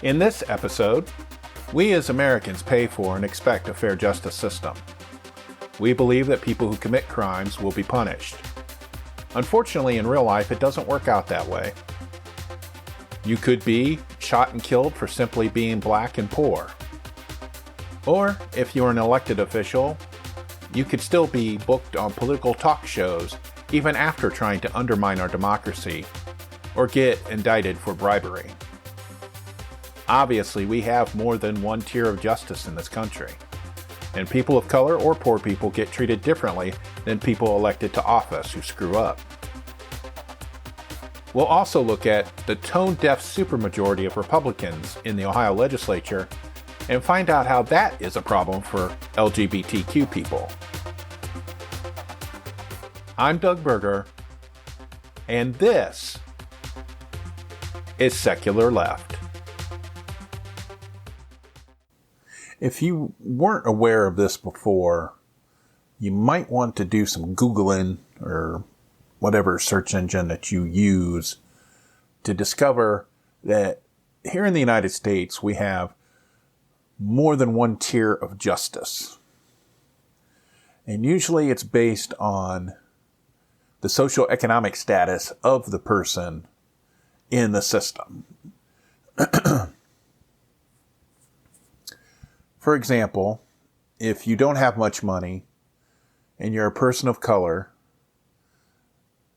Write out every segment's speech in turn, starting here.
In this episode, we as Americans pay for and expect a fair justice system. We believe that people who commit crimes will be punished. Unfortunately, in real life, it doesn't work out that way. You could be shot and killed for simply being black and poor. Or, if you're an elected official, you could still be booked on political talk shows even after trying to undermine our democracy or get indicted for bribery. Obviously, we have more than one tier of justice in this country, and people of color or poor people get treated differently than people elected to office who screw up. We'll also look at the tone-deaf supermajority of Republicans in the Ohio legislature and find out how that is a problem for LGBTQ people. I'm Doug Berger, and this is Secular Left. If you weren't aware of this before, you might want to do some Googling or whatever search engine that you use to discover that here in the United States we have more than one tier of justice. And usually it's based on the socioeconomic status of the person in the system. For example, if you don't have much money and you're a person of color,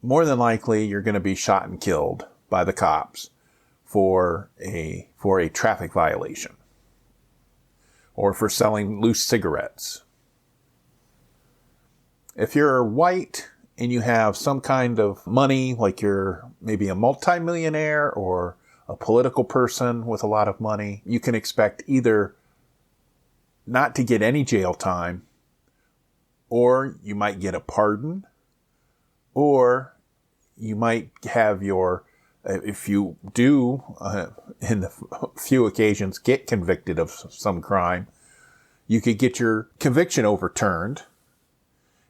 more than likely you're going to be shot and killed by the cops for a traffic violation or for selling loose cigarettes. If you're white and you have some kind of money, like you're maybe a multimillionaire or a political person with a lot of money, you can expect either not to get any jail time, or you might get a pardon, or you might have your, if you do, in the few occasions, get convicted of some crime, you could get your conviction overturned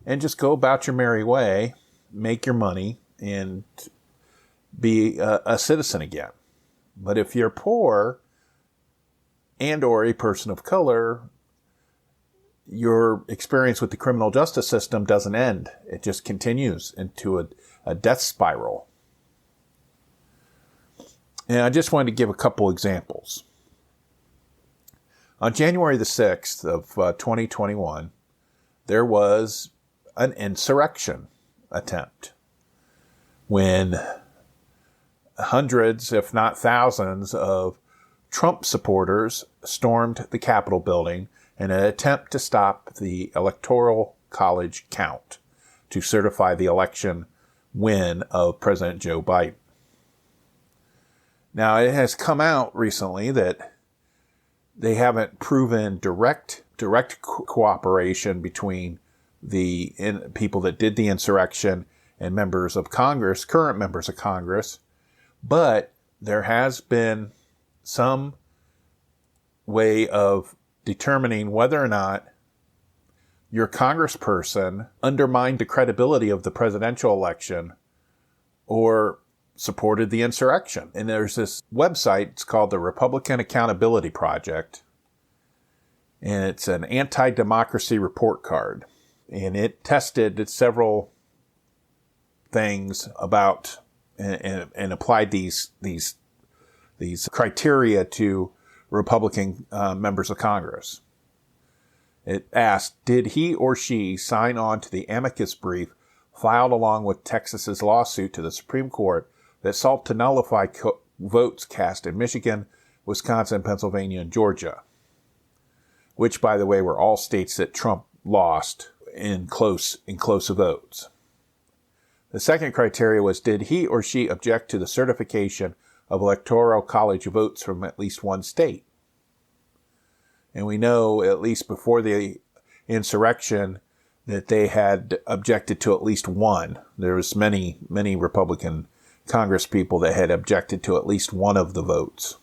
and just go about your merry way, make your money, and be a citizen again. But if you're poor and or a person of color, your experience with the criminal justice system doesn't end. It just continues into a death spiral. And I just wanted to give a couple examples. On January the 6th of 2021, there was an insurrection attempt when hundreds, if not thousands, of Trump supporters stormed the Capitol building in an attempt to stop the Electoral College count to certify the election win of President Joe Biden. Now, it has come out recently that they haven't proven direct cooperation between the people that did the insurrection and members of Congress, current members of Congress, but there has been some way of determining whether or not your congressperson undermined the credibility of the presidential election or supported the insurrection. And there's this website, it's called the Republican Accountability Project, and it's an anti-democracy report card. And it tested several things about and applied these criteria to Republican members of Congress. It asked, did he or she sign on to the amicus brief filed along with Texas's lawsuit to the Supreme Court that sought to nullify votes cast in Michigan, Wisconsin, Pennsylvania, and Georgia, which, by the way, were all states that Trump lost in close votes. The second criteria was, did he or she object to the certification of Electoral College votes from at least one state? And we know, at least before the insurrection, that they had objected to at least one. There was many Republican Congress people that had objected to at least one of the votes.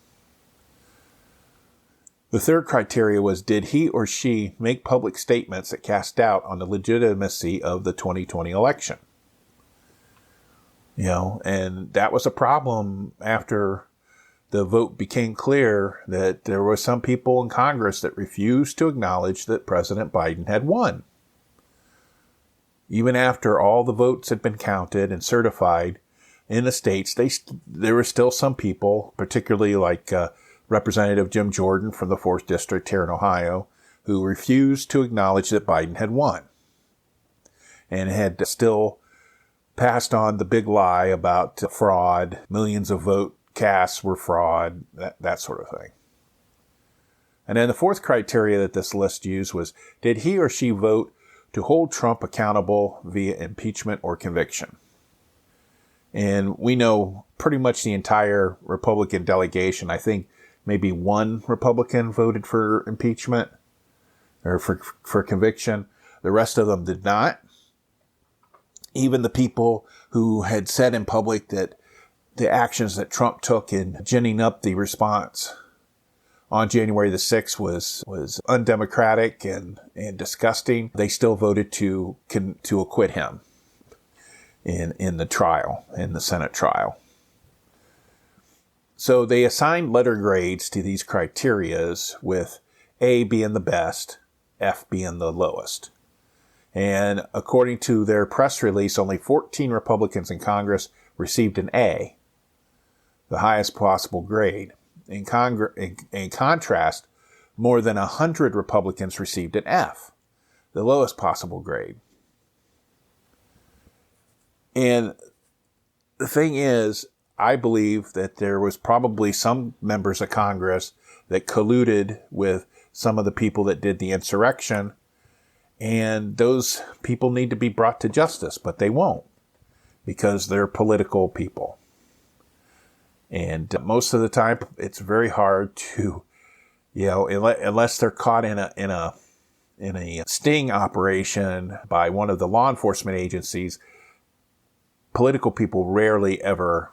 The third criteria was, did he or she make public statements that cast doubt on the legitimacy of the 2020 election? And that was a problem after the vote became clear that there were some people in Congress that refused to acknowledge that President Biden had won. Even after all the votes had been counted and certified in the states, there were still some people, particularly like Representative Jim Jordan from the 4th District here in Ohio, who refused to acknowledge that Biden had won and had still passed on the big lie about fraud, millions of vote casts were fraud, that sort of thing. And then the fourth criteria that this list used was, did he or she vote to hold Trump accountable via impeachment or conviction? And we know pretty much the entire Republican delegation. I think maybe one Republican voted for impeachment or for conviction. The rest of them did not. Even the people who had said in public that the actions that Trump took in ginning up the response on January the 6th was undemocratic and disgusting, they still voted to acquit him in the trial, in the Senate trial. So they assigned letter grades to these criterias, with A being the best, F being the lowest. And according to their press release, only 14 Republicans in Congress received an A, the highest possible grade. In contrast, more than 100 Republicans received an F, the lowest possible grade. And the thing is, I believe that there was probably some members of Congress that colluded with some of the people that did the insurrection, and those people need to be brought to justice, but they won't, because they're political people. And most of the time, it's very hard to, unless they're caught in a sting operation by one of the law enforcement agencies, political people rarely ever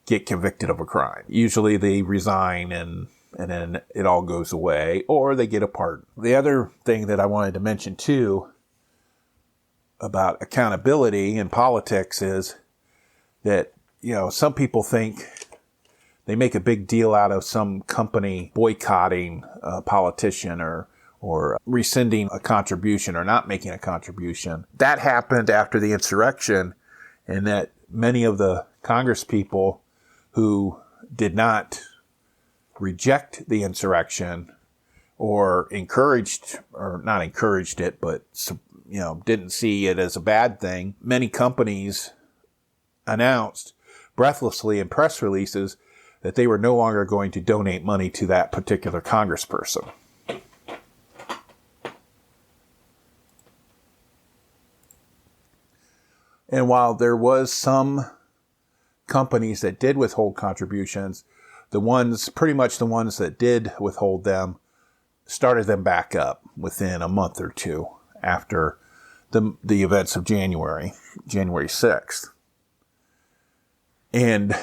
get convicted of a crime. Usually they resign and then it all goes away, or they get a pardon. The other thing that I wanted to mention too about accountability in politics is that, some people think they make a big deal out of some company boycotting a politician or rescinding a contribution or not making a contribution. That happened after the insurrection, and that many of the Congress people who did not reject the insurrection or not encouraged it, but, didn't see it as a bad thing, many companies announced breathlessly in press releases that they were no longer going to donate money to that particular congressperson. And while there was some companies that did withhold contributions, pretty much the ones that did withhold them started them back up within a month or two after the events of January 6th. And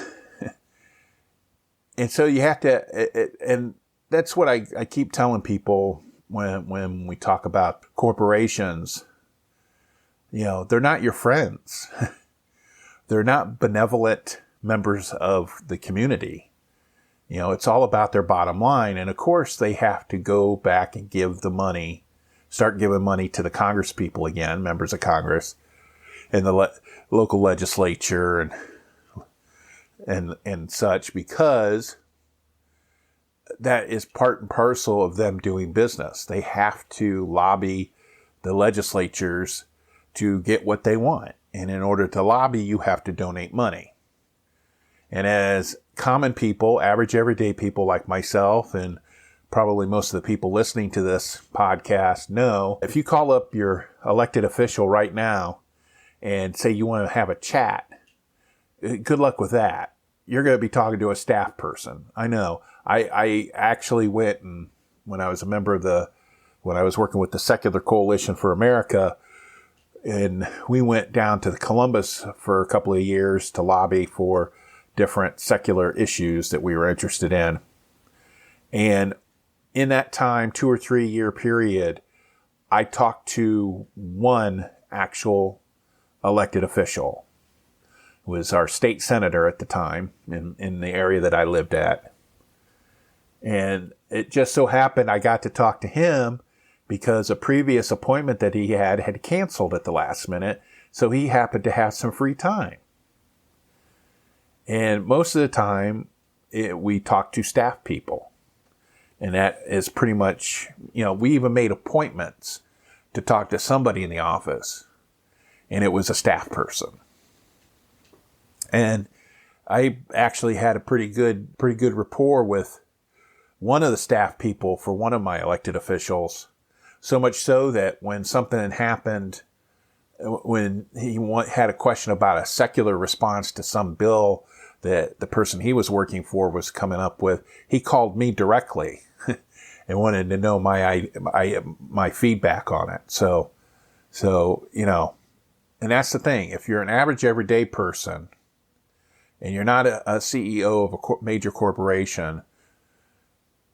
so you have to, and that's what I keep telling people when we talk about corporations. They're not your friends. They're not benevolent members of the community. It's all about their bottom line. And of course, they have to go back and start giving money to the Congress people again, members of Congress, and the local legislature and such, because that is part and parcel of them doing business. They have to lobby the legislatures to get what they want. And in order to lobby, you have to donate money. And as common people, average everyday people like myself, and probably most of the people listening to this podcast know, if you call up your elected official right now and say you want to have a chat, good luck with that. You're going to be talking to a staff person. I know. I actually went, and when I was when I was working with the Secular Coalition for America, and we went down to Columbus for a couple of years to lobby for different secular issues that we were interested in. And in that time, 2 or 3 year period, I talked to one actual elected official. It was our state senator at the time in the area that I lived at. And it just so happened I got to talk to him because a previous appointment that he had canceled at the last minute. So he happened to have some free time. And most of the time, we talk to staff people. And that is pretty much, we even made appointments to talk to somebody in the office. And it was a staff person. And I actually had a pretty good rapport with one of the staff people for one of my elected officials. So much so that when something happened, when he had a question about a secular response to some bill that the person he was working for was coming up with, he called me directly and wanted to know my feedback on it. So, and that's the thing. If you're an average everyday person and you're not a CEO of a major corporation,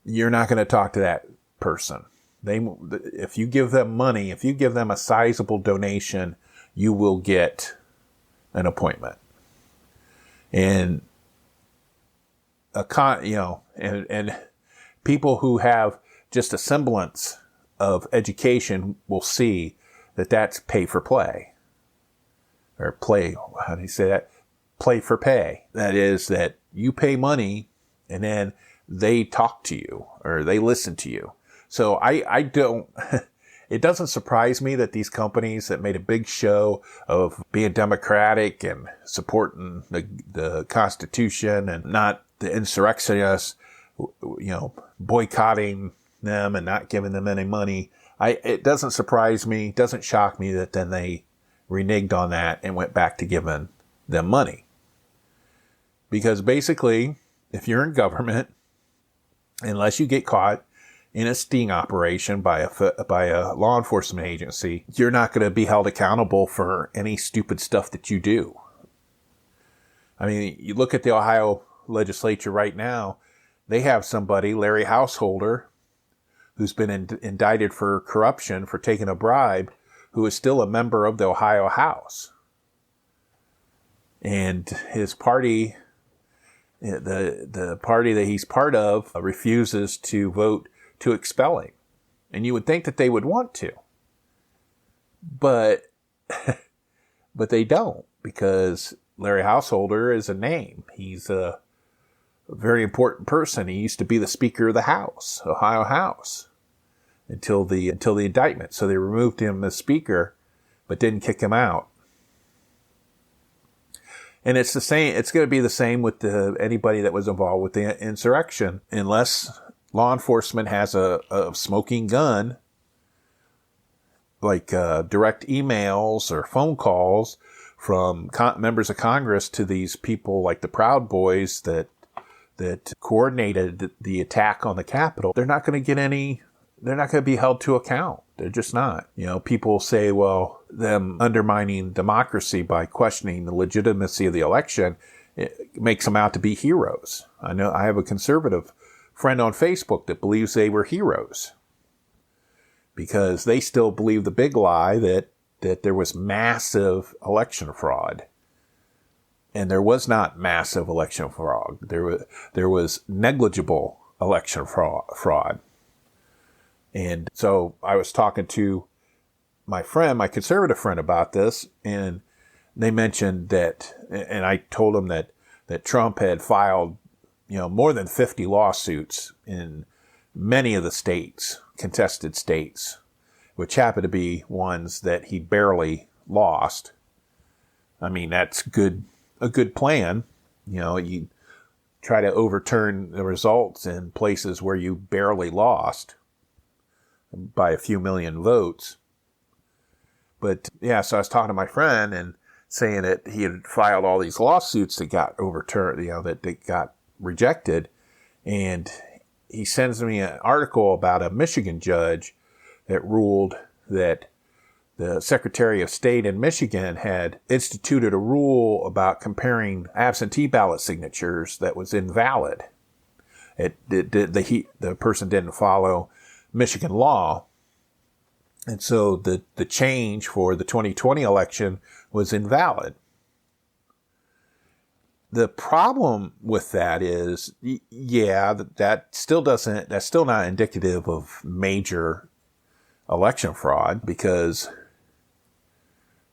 you're not going to talk to that person. If you give them money, if you give them a sizable donation, you will get an appointment. And and people who have just a semblance of education will see that that's pay for play. Or play, how do you say that? Play for pay. That is that you pay money and then they talk to you or they listen to you. So I don't, it doesn't surprise me that these companies that made a big show of being democratic and supporting the Constitution and not the insurrectionists, boycotting them and not giving them any money. It doesn't surprise me, doesn't shock me that then they reneged on that and went back to giving them money. Because basically, if you're in government, unless you get caught in a sting operation by a law enforcement agency, you're not going to be held accountable for any stupid stuff that you do. I mean, you look at the Ohio legislature right now, they have somebody, Larry Householder, who's been indicted for corruption, for taking a bribe, who is still a member of the Ohio House. And his party, the party that he's part of, refuses to vote to expel him. And you would think that they would want to. But they don't, because Larry Householder is a name. He's a very important person. He used to be the Speaker of the House, Ohio House, until the indictment. So they removed him as Speaker, but didn't kick him out. And it's the same. It's going to be the same with anybody that was involved with the insurrection, unless law enforcement has a smoking gun, like direct emails or phone calls from members of Congress to these people like the Proud Boys that coordinated the attack on the Capitol. They're not going to be held to account. They're just not. People say, well, them undermining democracy by questioning the legitimacy of the election, it makes them out to be heroes. I know I have a conservative friend on Facebook that believes they were heroes because they still believe the big lie that there was massive election fraud. And there was not massive election fraud. There was negligible election fraud. And so I was talking to my conservative friend about this, and they mentioned that, and I told them that Trump had filed, more than 50 lawsuits in many of the states, contested states, which happened to be ones that he barely lost. I mean, that's a good plan. You try to overturn the results in places where you barely lost by a few million votes. But yeah, so I was talking to my friend and saying that he had filed all these lawsuits that got overturned, that got rejected. And he sends me an article about a Michigan judge that ruled that the Secretary of State in Michigan had instituted a rule about comparing absentee ballot signatures that was invalid. The person didn't follow Michigan law. And so the change for the 2020 election was invalid. The problem with that is, that's still not indicative of major election fraud, because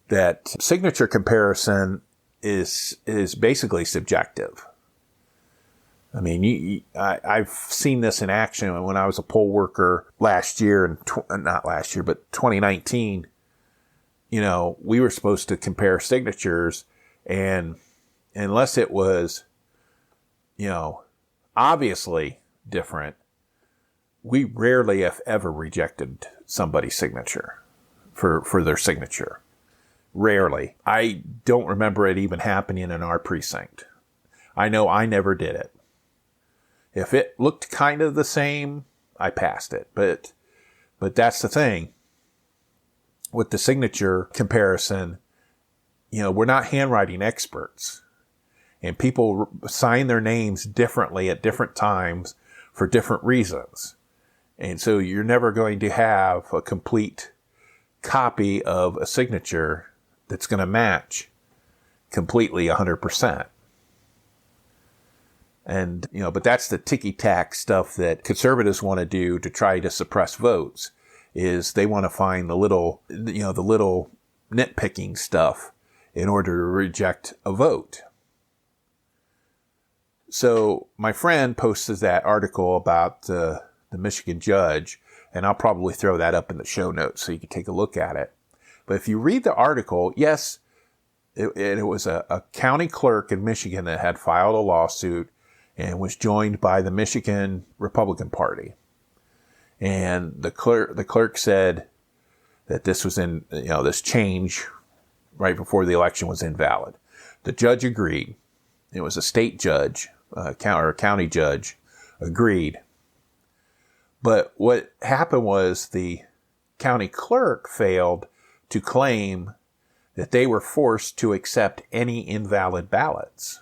that signature comparison is basically subjective. I mean, I've seen this in action when I was a poll worker last year, not last year, but 2019. We were supposed to compare signatures, and unless it was, obviously different, we rarely, if ever, rejected somebody's signature for their signature. Rarely. I don't remember it even happening in our precinct. I know I never did it. If it looked kind of the same, I passed it. But that's the thing. With the signature comparison, we're not handwriting experts. And people sign their names differently at different times for different reasons. And so you're never going to have a complete copy of a signature that's going to match completely 100%. And, but that's the ticky-tack stuff that conservatives want to do to try to suppress votes, is they want to find the little nitpicking stuff in order to reject a vote. So my friend posted that article about the Michigan judge, and I'll probably throw that up in the show notes so you can take a look at it. But if you read the article, yes, it was a county clerk in Michigan that had filed a lawsuit and was joined by the Michigan Republican Party. And the clerk said that this was this change right before the election was invalid. The judge agreed. It was a state judge, a county judge, agreed. But what happened was the county clerk failed to claim that they were forced to accept any invalid ballots.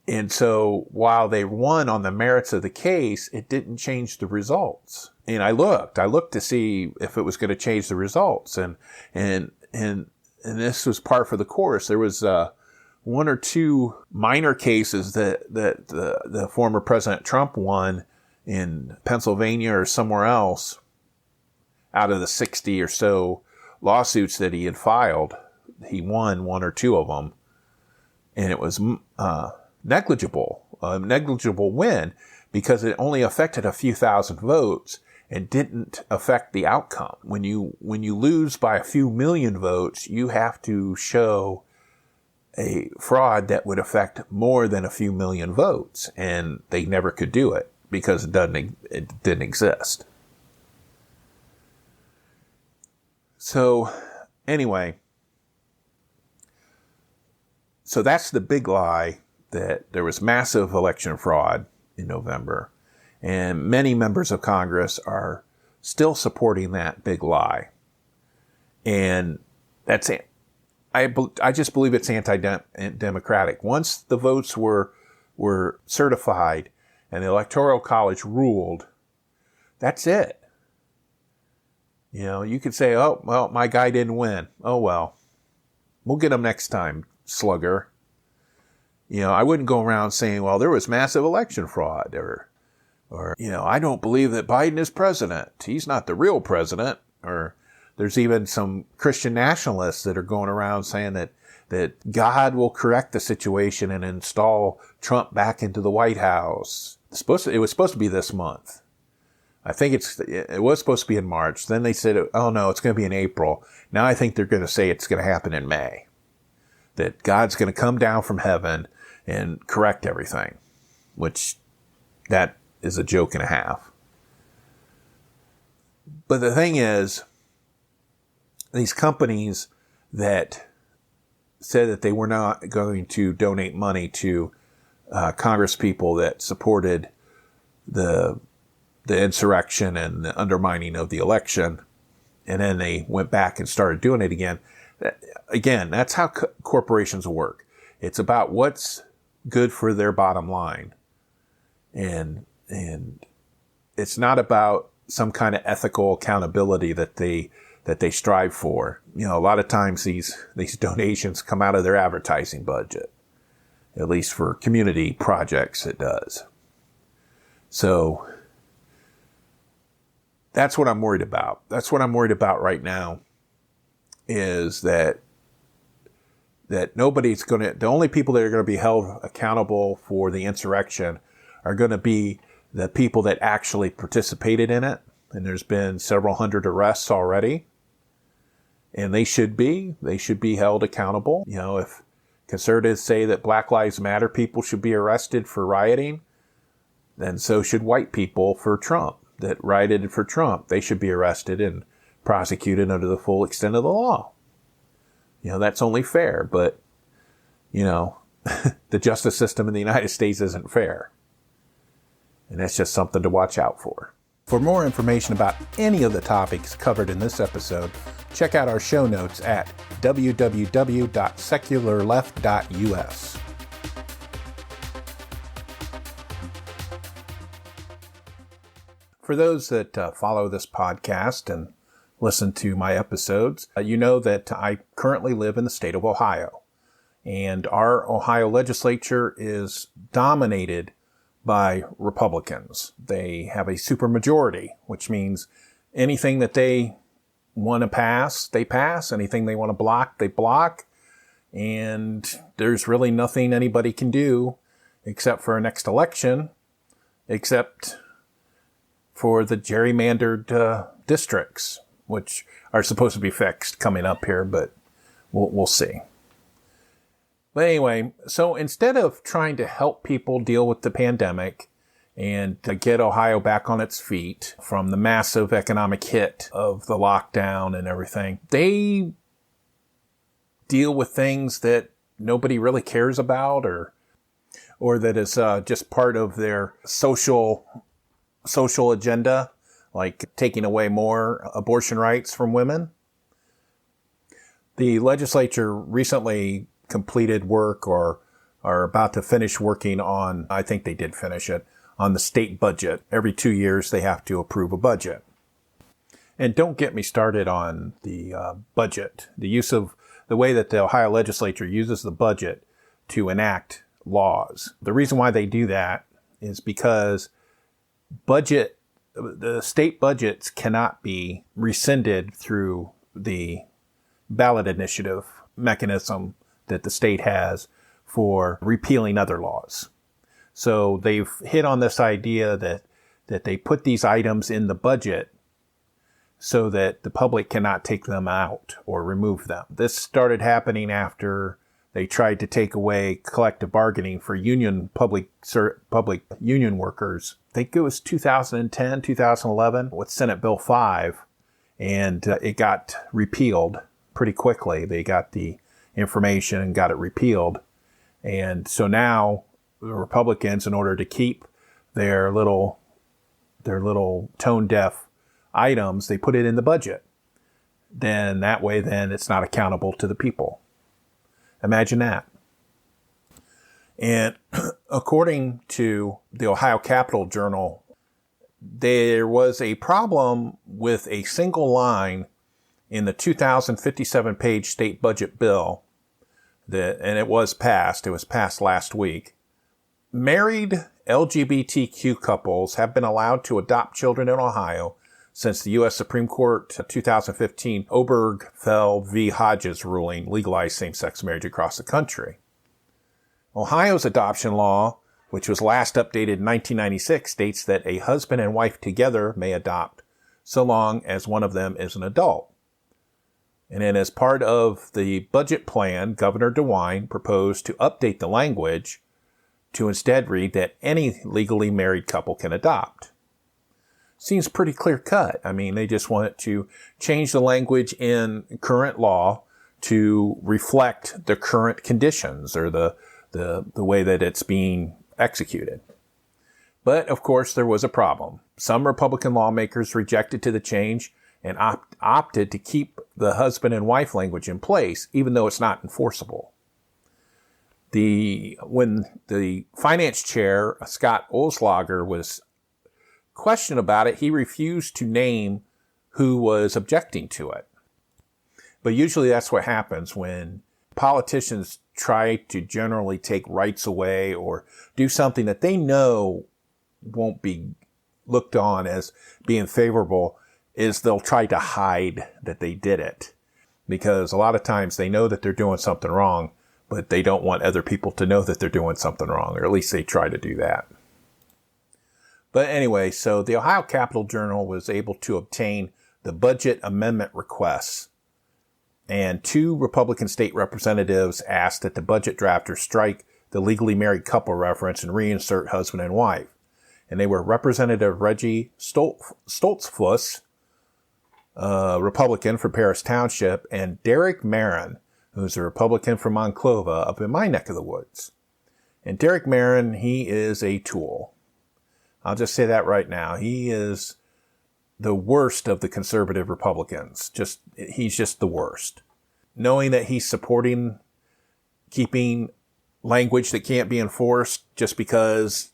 And so while they won on the merits of the case, it didn't change the results. And I looked to see if it was going to change the results. And this was par for the course. There was one or two minor cases that the former President Trump won in Pennsylvania or somewhere else. Out of the 60 or so lawsuits that he had filed, he won one or two of them. And it was a negligible win, because it only affected a few thousand votes and didn't affect the outcome. When you lose by a few million votes, you have to show a fraud that would affect more than a few million votes. And they never could do it because it didn't exist. So anyway, so that's the big lie, that there was massive election fraud in November. And many members of Congress are still supporting that big lie. And that's it. I just believe it's anti-democratic. Once the votes were certified and the Electoral College ruled, that's it. You could say, oh, well, my guy didn't win. Oh, well, we'll get him next time, slugger. I wouldn't go around saying, well, there was massive election fraud, or I don't believe that Biden is president. He's not the real president. Or there's even some Christian nationalists that are going around saying that God will correct the situation and install Trump back into the White House. It was supposed to be this month. I think it was supposed to be in March. Then they said, oh no, it's going to be in April. Now I think they're going to say it's going to happen in May. That God's going to come down from heaven and correct everything, which that is a joke and a half. But the thing is, these companies that said that they were not going to donate money to Congress people that supported the insurrection and the undermining of the election, and then they went back and started doing it again. Again, that's how corporations work. It's about what's good for their bottom line. And it's not about some kind of ethical accountability that they that they strive for. You know, a lot of times these donations come out of their advertising budget. At least for community projects, it does. So that's what I'm worried about. That's what I'm worried about right now, is that nobody's going to, the only people that are going to be held accountable for the insurrection are going to be the people that actually participated in it. And there's been several hundred arrests already. And they should be held accountable. You know, if conservatives say that Black Lives Matter people should be arrested for rioting, then so should white people for Trump that rioted for Trump. They should be arrested and prosecuted under the full extent of the law. You know, that's only fair, but, you know, the justice system in the United States isn't fair. And that's just something to watch out for. For more information about any of the topics covered in this episode, check out our show notes at www.secularleft.us. For those that follow this podcast and listen to my episodes, you know that I currently live in the state of Ohio. And our Ohio legislature is dominated by Republicans. They have a supermajority, which means anything that they want to pass, they pass. Anything they want to block, they block. And there's really nothing anybody can do except for a next election, except for the gerrymandered districts, which are supposed to be fixed coming up here, but we'll see. But anyway, so instead of trying to help people deal with the pandemic and to get Ohio back on its feet from the massive economic hit of the lockdown and everything, they deal with things that nobody really cares about or that is just part of their social agenda, like taking away more abortion rights from women. The legislature recently completed work or are about to finish working on, I think they did finish it, on the state budget. Every 2 years they have to approve a budget. And don't get me started on the budget, the way that the Ohio legislature uses the budget to enact laws. The reason why they do that is because the state budgets cannot be rescinded through the ballot initiative mechanism that the state has for repealing other laws. So they've hit on this idea that they put these items in the budget so that the public cannot take them out or remove them. This started happening after they tried to take away collective bargaining for public union workers. I think it was 2010, 2011 with Senate Bill 5, and it got repealed pretty quickly. They got the information and got it repealed. And so now the Republicans, in order to keep their little tone deaf items, they put it in the budget. Then that way, it's not accountable to the people. Imagine that. And according to the Ohio Capital Journal, there was a problem with a single line in the 2,057-page state budget bill and it was passed. It was passed last week. Married LGBTQ couples have been allowed to adopt children in Ohio since the U.S. Supreme Court 2015 Obergefell v. Hodges ruling legalized same-sex marriage across the country. Ohio's adoption law, which was last updated in 1996, states that a husband and wife together may adopt so long as one of them is an adult. And then as part of the budget plan, Governor DeWine proposed to update the language to instead read that any legally married couple can adopt. Seems pretty clear cut. I mean, they just wanted to change the language in current law to reflect the current conditions or the way that it's being executed. But of course, there was a problem. Some Republican lawmakers rejected the change and opted to keep the husband and wife language in place, even though it's not enforceable. When the finance chair, Scott Oelslager, was questioned about it, he refused to name who was objecting to it. But usually that's what happens when politicians try to generally take rights away or do something that they know won't be looked on as being favorable, is they'll try to hide that they did it. Because a lot of times they know that they're doing something wrong, but they don't want other people to know that they're doing something wrong, or at least they try to do that. But anyway, so the Ohio Capitol Journal was able to obtain the budget amendment requests, and 2 Republican state representatives asked that the budget drafters strike the legally married couple reference and reinsert husband and wife. And they were Representative Reggie Stoltzfus, Republican from Paris Township, and Derek Marin, who's a Republican from Monclova, up in my neck of the woods. And Derek Marin, he is a tool. I'll just say that right now. He is the worst of the conservative Republicans. He's just the worst. Knowing that he's supporting keeping language that can't be enforced just because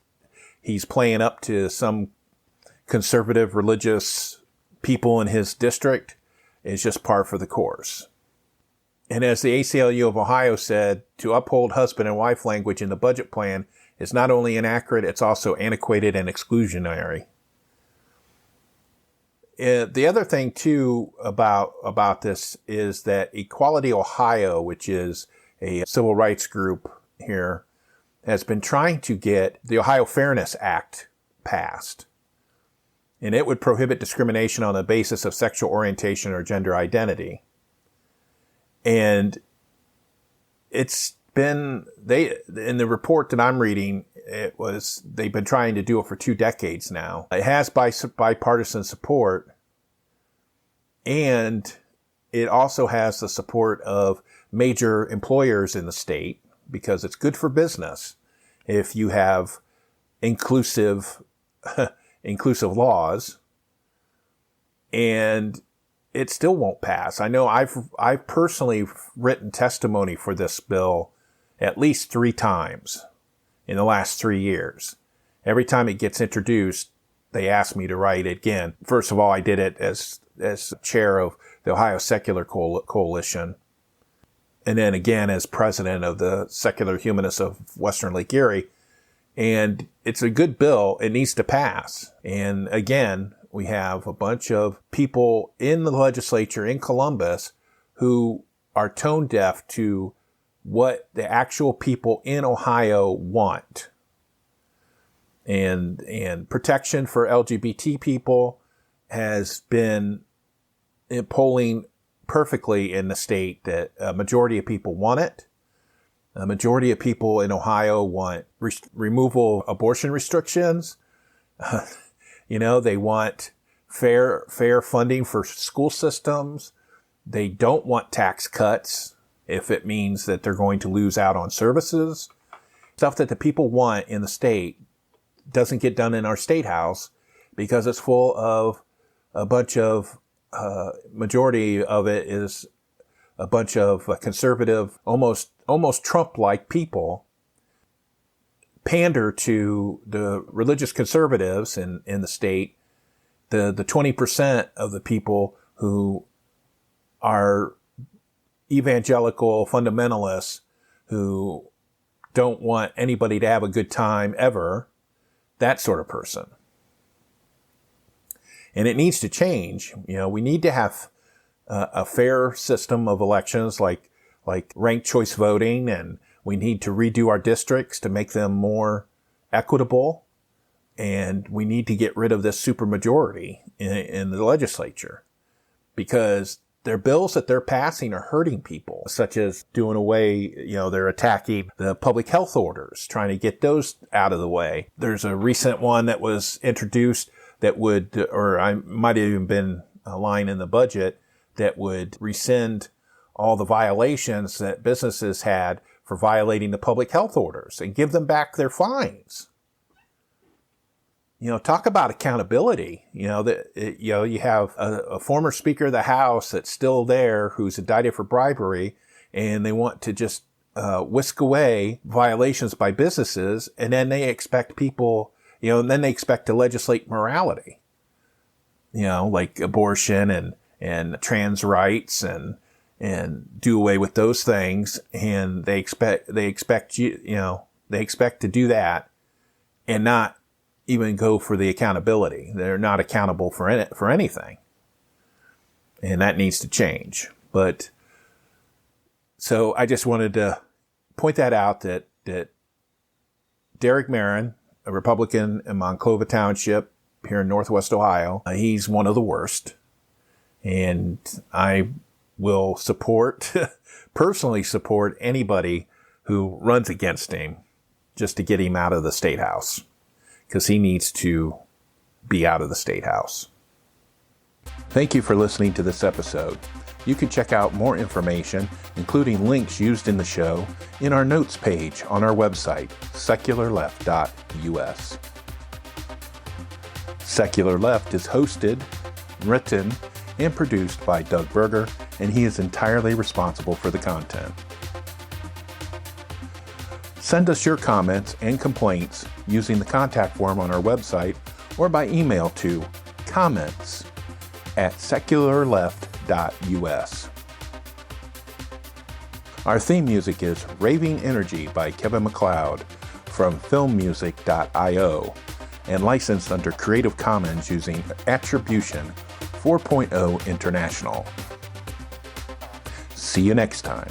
he's playing up to some conservative religious people in his district is just par for the course. And as the ACLU of Ohio said, to uphold husband and wife language in the budget plan is not only inaccurate, it's also antiquated and exclusionary. The other thing, too, about this is that Equality Ohio, which is a civil rights group here, has been trying to get the Ohio Fairness Act passed. And it would prohibit discrimination on the basis of sexual orientation or gender identity. And it's been, in the report that I'm reading, they've been trying to do it for 2 decades now. It has bipartisan support, and it also has the support of major employers in the state because it's good for business if you have inclusive laws, and it still won't pass. I know I've personally written testimony for this bill at least 3 times in the last 3 years. Every time it gets introduced, they ask me to write it again. First of all, I did it as chair of the Ohio Secular Coalition, and then again as president of the Secular Humanists of Western Lake Erie. And it's a good bill. It needs to pass. And again, we have a bunch of people in the legislature in Columbus who are tone deaf to what the actual people in Ohio want. And protection for LGBT people has been polling perfectly in the state that a majority of people want it. A majority of people in Ohio want removal of abortion restrictions. They want fair funding for school systems. They don't want tax cuts if it means that they're going to lose out on services. Stuff that the people want in the state doesn't get done in our state house because it's full of a bunch of, majority of it is a bunch of conservative, almost Trump-like people pander to the religious conservatives in the state, the 20% of the people who are evangelical fundamentalists who don't want anybody to have a good time ever, that sort of person. And it needs to change. We need to have a fair system of elections like ranked choice voting, and we need to redo our districts to make them more equitable, and we need to get rid of this supermajority in the legislature because their bills that they're passing are hurting people, such as doing away, they're attacking the public health orders, trying to get those out of the way. There's a recent one that was introduced that would, or I might have even been a line in the budget, that would rescind all the violations that businesses had for violating the public health orders and give them back their fines. Talk about accountability. You have a former Speaker of the House that's still there who's indicted for bribery, and they want to just whisk away violations by businesses, and then they expect people, and then they expect to legislate morality, like abortion and trans rights and and do away with those things. And they expect to do that and not even go for the accountability. They're not accountable for anything. And that needs to change. But so I just wanted to point that out, that Derek Marin, a Republican in Monclova Township here in Northwest Ohio, he's one of the worst. And I will personally support anybody who runs against him just to get him out of the State House, because he needs to be out of the State House. Thank you for listening to this episode. You can check out more information, including links used in the show, in our notes page on our website, secularleft.us. Secular Left is hosted, written, and produced by Doug Berger, and he is entirely responsible for the content. Send us your comments and complaints using the contact form on our website or by email to comments@secularleft.us. Our theme music is Raving Energy by Kevin MacLeod from filmmusic.io and licensed under Creative Commons using Attribution 4.0 International. See you next time.